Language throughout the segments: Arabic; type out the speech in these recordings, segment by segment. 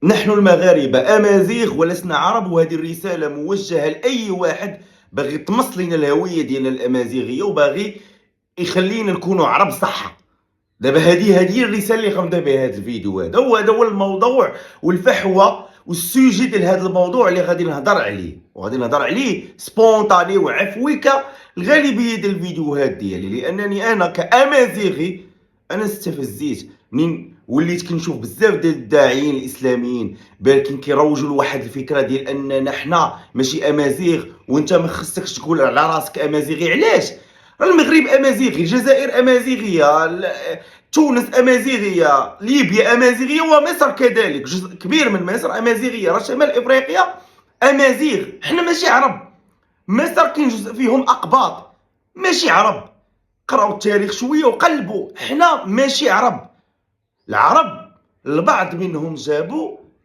نحن المغاربة أمازيغ ولسنا عرب، وهذه الرسالة موجهة لأي واحد باغي يطمس لينا الهوية ديالنا الأمازيغية وباغي يخلينا نكونوا عرب صح. دابا هذه هي الرسالة اللي غنبدا بها هذا الفيديو. هذا هو الموضوع والفحوى والسوجي ديال هذا الموضوع اللي غادي نهضر عليه، وغادي نهضر عليه سبونطاني وعفوي كالغالبية ديال الفيديوهات ديالي، لأنني أنا كأمازيغي أنا استفزيت منين وليت كنشوف بزاف ديال الداعيين الاسلاميين بالكين كيروجوا لواحد الفكره ديال اننا حنا ماشي امازيغ وانت ما خصكش تقول على راسك امازيغي. علاش؟ راه المغرب امازيغي، الجزائر امازيغيه، تونس امازيغيه، ليبيا امازيغيه، ومصر كذلك، جزء كبير من مصر امازيغيه، راه شمال افريقيا امازيغ. حنا ماشي عرب. مصر كاين جزء فيهم اقباط ماشي عرب. قراو التاريخ شويه وقلبوا، حنا ماشي عرب. العرب البعض منهم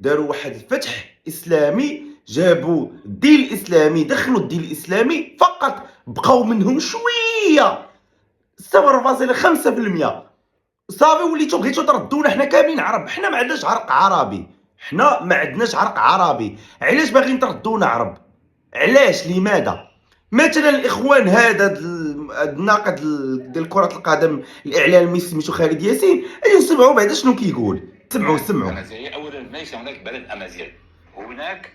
داروا واحد الفتح اسلامي، جابوا الدين الاسلامي، دخلوا الدين الاسلامي فقط، بقاو منهم شويه 0.5%. صافي وليتو بغيتو تردونا حنا كاملين عرب. حنا ما عندناش عرق عربي، حنا ما عندناش عرق عربي. علاش باغيين تردونا عرب؟ علاش؟ لماذا؟ مثلا الاخوان هذا الناقد ديال كرة القدم الاعلامي سميتو خالد ياسين، اجي نسمعوا بعدا شنو كيقول. سمعوا. أمازيغية. أولا ليس هناك بلد أمازيغ. هناك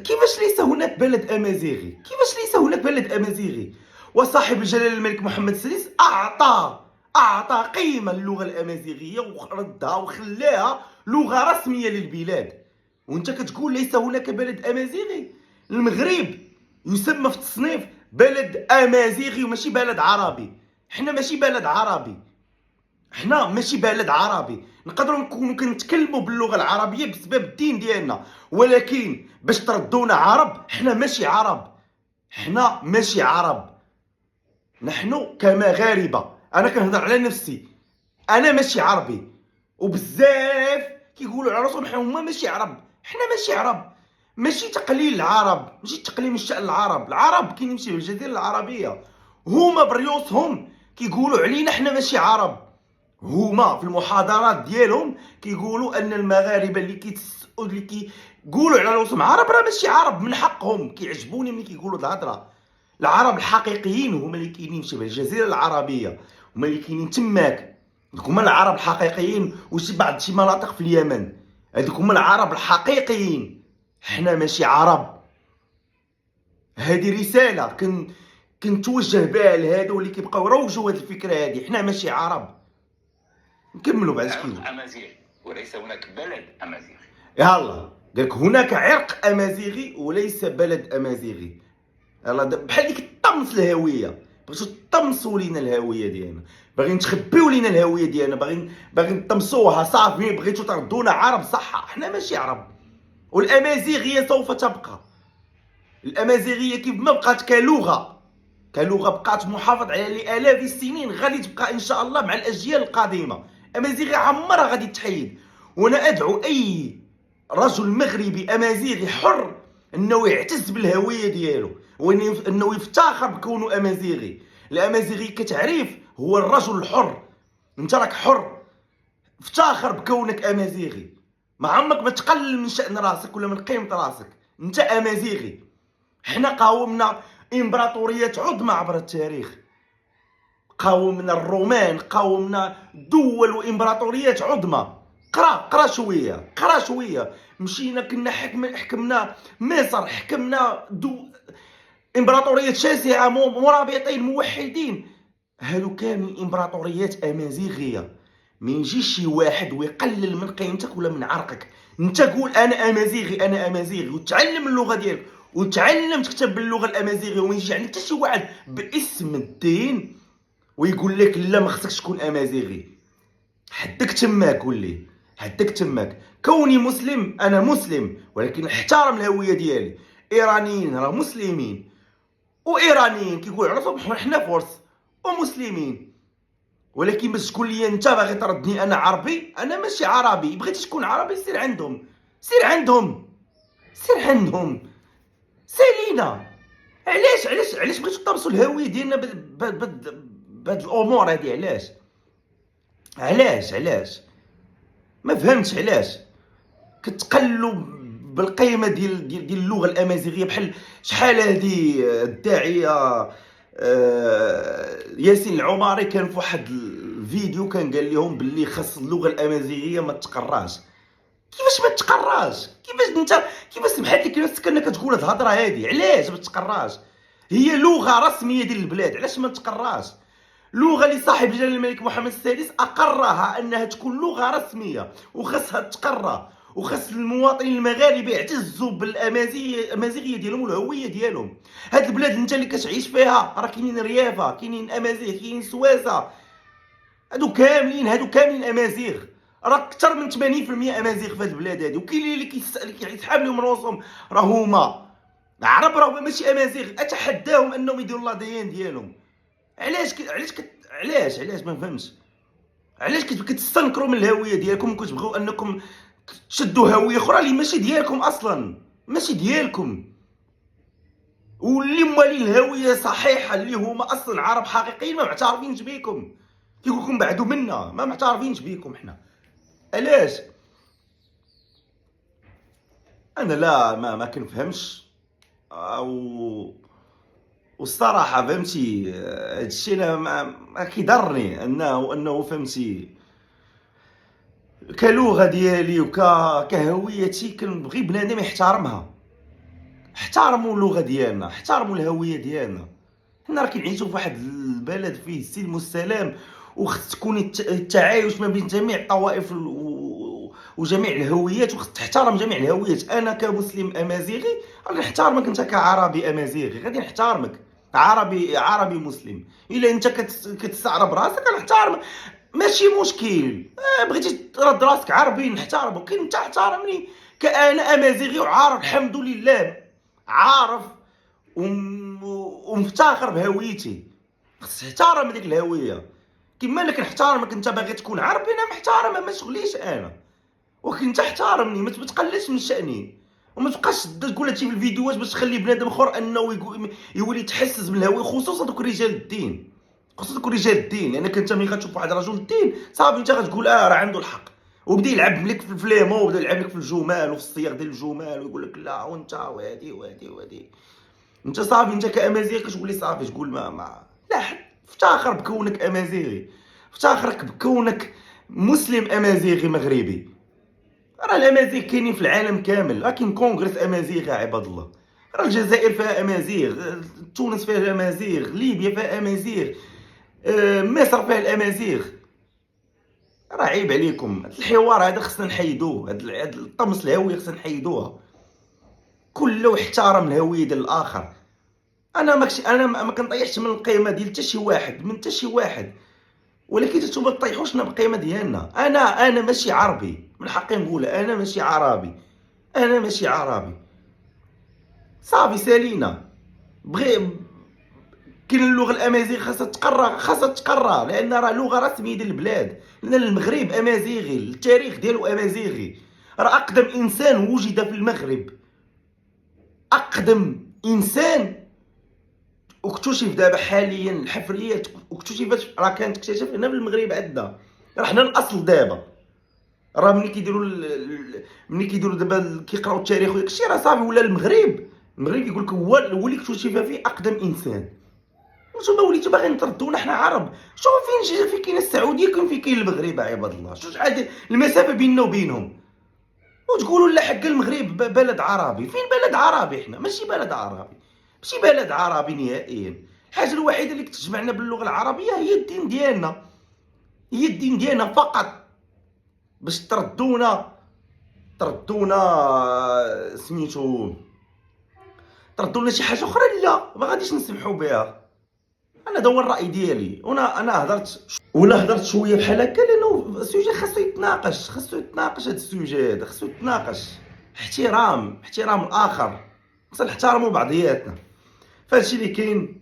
كيفاش ليس هناك بلد امازيغي؟ كيفاش ليس هناك بلد امازيغي؟ وصاحب الجلاله الملك محمد السادس اعطى قيمه للغه الامازيغيه وردها وخلاها لغه رسميه للبلاد، وانت كتقول ليس هناك بلد امازيغي؟ المغرب يسمى في التصنيف بلد امازيغي وماشي بلد عربي. حنا ماشي بلد عربي، حنا ماشي بلد عربي. نقدروا نكونوا كنتكلموا باللغه العربيه بسبب الدين ديالنا، ولكن باش تردونا عرب، حنا ماشي عرب. حنا ماشي عرب. نحن كمغاربه، انا كنهضر على نفسي، انا ماشي عربي. وبزاف كيقولوا على راسهم هما ماشي عرب. حنا ماشي عرب. ماشي تقليل العرب، ماشي تقليل من شأن العرب. العرب كاينين في الجزيره العربيه، هما بريوسهم كيقولوا علينا حنا ماشي عرب. هما في المحاضرات ديالهم كيقولوا ان المغاربه اللي كيقولوا على راسهم عرب راه ماشي عرب. من حقهم، كيعجبوني ملي كيقولوا الهضره. العرب الحقيقيين هما اللي كاينين في الجزيره العربيه، هما اللي كاينين تماك. هذوك هما العرب الحقيقيين، وشي بعض شي مناطق في اليمن. هذوك هما العرب الحقيقيين. حنا ماشي عرب. هذه رساله كنتوجه بها لهادو اللي كيبقاو يروجوا هذه الفكره هذه. حنا ماشي عرب. نكملوا بعد شكون. أمازيغ وليس هناك بلد أمازيغ. يلا قالك هناك عرق امازيغي وليس بلد امازيغي. يلا بحال ديك الطمس الهويه، بغيتو تطمسوا لينا الهويه ديالنا، باغيين تخبيو لينا الهويه ديالنا، باغيين تطمسوها. صافي بغيتو تردونا عرب صح. حنا ماشي عرب. والامازيغيه سوف تبقى. الامازيغيه كيف ما بقات كلغه بقات محافظ عليها لالاف السنين، غادي تبقى ان شاء الله مع الاجيال القادمه. امازيغيه عمرها غادي تحيد. وانا ادعو اي رجل مغربي امازيغي حر انه يعتز بالهويه ديالو، وانه يفتخر بكونه امازيغي. الامازيغي كتعريف هو الرجل الحر. انت راك حر، افتخر بكونك امازيغي. ما عمرك ما تقلل من شأن راسك ولا من قيمة راسك. انت امازيغي. حنا قاومنا امبراطوريات عظمى عبر التاريخ، قاومنا الرومان، قاومنا دول وامبراطوريات عظمى. قرا شويه. مشينا كنا حكمنا مصر، حكمنا امبراطوريات شاسعه، مرابطين، موحدين. هادو كاملين امبراطوريات امازيغيه. ما يجيش شي واحد ويقلل من قيمتك ولا من عرقك. انت قول انا امازيغي، انا امازيغي، وتعلم اللغه ديالك وتعلم تكتب باللغه الامازيغيه. وما يجي عندك حتى شي واحد باسم الدين ويقول لك لا ما خصكش تكون امازيغي. حدك تماك، قول لي حدك تماك. كوني مسلم انا مسلم، ولكن احترم الهويه ديالي. ايرانيين راه مسلمين، وايرانيين كيقول على راسهم حنا فرس ومسلمين. ولكن باش تقول لي انت باغي تردني انا عربي، انا ماشي عربي. بغيتي تكون عربي سير عندهم، سير عندهم سالينا. علاش بغيتو تطمسوا الهويه ديالنا بهاد الامور هادي؟ علاش ما فهمتش علاش. كتقلوا بالقيمه ديال اللغه الامازيغيه. بحال شحال هذه الداعيه ياسين العماري كان في واحد الفيديو كان قال لهم باللي خاص اللغه الامازيغيه ما تقراش. كيفاش ما تقراش؟ كيفاش سمحت لك نفسك انك تقول هاد الهضره هادي؟ علاش ما تقراش؟ هي لغه رسميه ديال البلاد، علاش ما تقراش؟ لغه اللي صاحب جلاله الملك محمد السادس اقرها انها تكون لغه رسميه وخاصها تقرا، وخاص المواطنين المغاربه يعتزوا بالامازيغيه ديالهم والهويه ديالهم. هاد البلاد انت اللي كتعيش فيها راه كاينين ريافه، كاينين امازيغ، كاينين سواسه، هادو كاملين امازيغ. راه اكثر من 80% امازيغ في هاد البلاد هادي، وكاين اللي كيسحاب لهم راسهم راه هما عرب، راه ماشي امازيغ. اتحداهم انهم يديروا لا دي ان ديالهم. علاش ما فهمتش؟ علاش كتستنكروا من الهويه ديالكم وكتبغيو انكم تشدوا هويه اخرى اللي ماشي ديالكم اصلا، ماشي ديالكم، واللي موالين الهويه صحيحه اللي هما اصلا عرب حقيقيين ما معترفينش بيكم. كيقول لكم بعدوا منا، ما معترفينش بيكم حنا. علاش؟ انا لا ما كنفهمش. والصراحه فهمتي هادشي انا ما كيضرني انه فهمتي كلغه ديالي كهويتي كنبغي بنادم يحترمها. احترموا اللغه ديالنا، احترموا الهويه ديالنا. حنا راه كنعيشوا في واحد البلد فيه السلم والسلام، وخص تكون التعايش ما بين جميع الطوائف وجميع الهويات، وخص تحترم جميع الهويات. انا كمسلم امازيغي غادي نحترمك، انت كعربي امازيغي غادي نحترمك، عربي مسلم. الا انت كتستعرب راسك غنحترمك، ماشي مشكل. بغيتي ترد راسك عربي نحترمك، كاين انت احترمني كأنا امازيغي وعارف الحمد لله، عارف ومفتخر بهويتي. خص تحترم ديك الهويه كما انا كنحترمك. انت باغي تكون عربي انا محترمه، ما تشغليش انا، ولكن انت احترمني، ما تقللش من شأني، وما تبقاش تقول هادشي في الفيديوهات باش تخلي بنادم اخر انه يولي يتحسس بالهويه، خصوصا دوك رجال الدين. لانك انت ملي غتشوف واحد رجل الدين صافي انت غتقول راه عنده الحق، وبدا يلعب لك في الفليمون، وبدا يلعب لك في الجمال وفي الصياغ ديال الجمال، ويقول لك لا وانت وهادي. انت صافي انت كامازيغي كتقول لي صافي تقول ما لا، افتخر بكونك امازيغي، افتخرك بكونك مسلم امازيغي مغربي. راه الامازيغ كاينين في العالم كامل، راه كاين كونغرس امازيغ يا عباد الله. راه الجزائر فيها امازيغ، تونس فيها امازيغ، ليبيا فيها امازيغ، مصر فيها الامازيغ. راه عيب عليكم. هاد الحوار هذا خصنا نحيدوه، هاد الطمس الهويه خصنا نحيدوها. كله احترم الهويه ديال الاخر. انا ما كنطيحش من القيمه ديال حتى شي واحد، ولكن نتوما طيحوشنا بالقيمه ديالنا. انا ماشي عربي، من حقي نقولها، انا ماشي عربي. صافي سالينا. كاين اللغه الامازيغيه خاصها تقرا لان راه لغه رسميه ديال البلاد، لان المغرب امازيغي، التاريخ ديالو امازيغي. راه اقدم انسان وجد في المغرب، اقدم انسان واكتشف دابا حاليا الحفريات واكتشفت، راه كانت اكتشف هنا في المغرب عندنا. راه حنا الاصل دابا. راه ملي كيديروا دابا كيقراو التاريخ وداكشي راه صافي ولا المغرب يقول لك هو اللي اكتشف فيه اقدم انسان. نتوما وليتو باغيين تردونا حنا عرب. فين كاين السعوديه كاين المغرب عباد الله. شحال المسافه بيننا وبينهم، وتقولوا لا حق المغرب بلد عربي. فين بلد عربي؟ حنا ماشي بلد عربي نهائيا. الحاجه الوحيده اللي كتجمعنا باللغه العربيه هي الدين ديالنا فقط. باش تردونا سميتو تردونا شي حاجه اخرى، لا ما غاديش نسمحوا بها. انا هو الراي ديالي، انا هضرت شويه بحال هكا لانه السوجي خاصو يتناقش هذا السوجي هذا خاصو يتناقش. احترام الاخر، خصنا نحترموا بعضياتنا. فهادشي اللي كاين.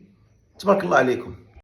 تبارك الله عليكم.